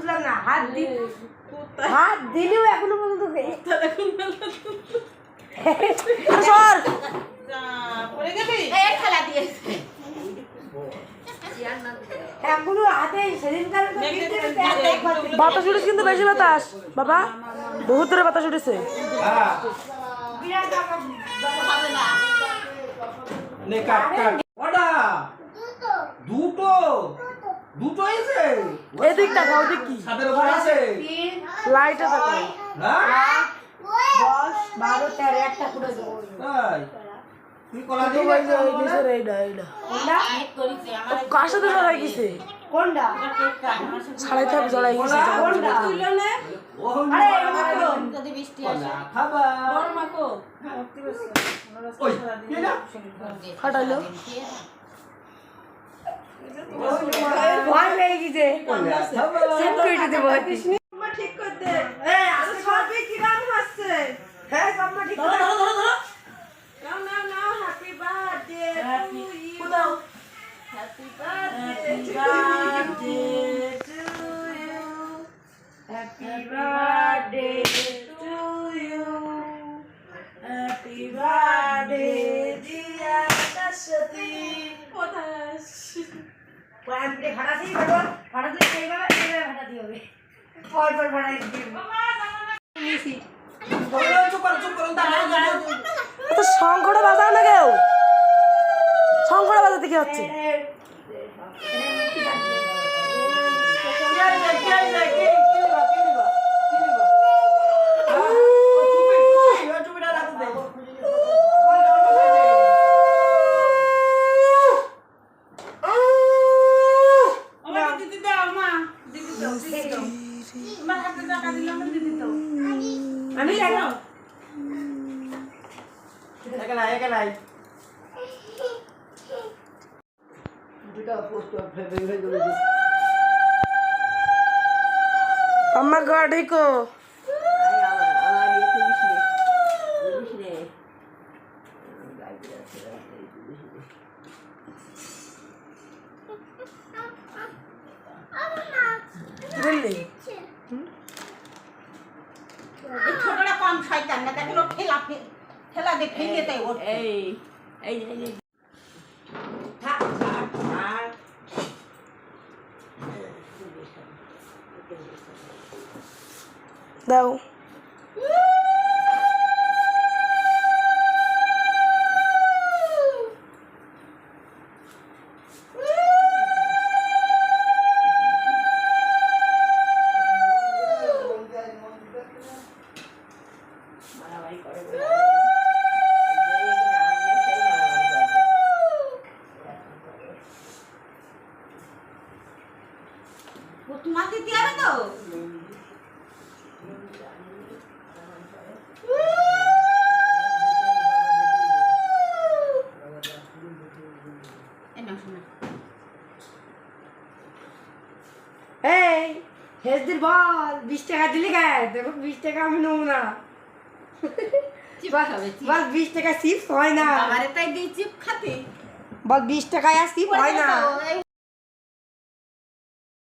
বুঝলাম না হাত দিলেও এখনো পর্যন্ত খেলা দিয়েছে এখনো হাতে সেদিনকার বাতাস উঠেছে কিন্তু বেশি বাতাস বাবা বহুত দূরে বাতাস উঠেছে দুটো এসে এদিক টাকা ওদিক কি ছাদের উপর আছে লাইটে টাকা 10 12 13 একটা করে দেবো তাই তুই কলা দিয়ে কোনটা কার সাথে জড়াই গেছে কোনটা ছাড়াইতে হবে জড়াই গেছে কোনটা আরে আমাকে যদি বৃষ্টি আসে খাবা বড় মাকো ওই কে না ফাটাইলো ভয় পেয়ে গেছে খাবা সিকিউরিটি দেবো ঠিক করতে এই আরে সবই কি গান হচ্ছে হ্যাঁ সবটা ঠিক করে ধরো না happy birthday to you happy birthday to you happy birthday to you happy birthday dear কাশতি কোথায় প্ল্যানটে ফাটাছি বাবা ফাটাতে এইভাবে ফাটাতে হবে পর ফাটাই দিবি চুপ করো তো শঙ্খটা বাজাও না কেউ শঙ্খটা বাজাতে কি হচ্ছে আমি দেখো একালাই দুটা পোস্ট ফেলে দিল আমার গাড়ি কো বললি ছোটটা কম শয়তান না দেখলো ঠেলা দিয়ে ফেলে দেয় ওর এই থাক দাও তোমার দিতে হবে তো এই হেসদির বল 20 টাকা দিলি গায়ে দেখো 20 টাকা আমি নেব না বল 20 টাকা চিপস হয় না আমারে তাই দিয়ে চিপ খাতে বল 20 টাকায় আর চিপ হয় না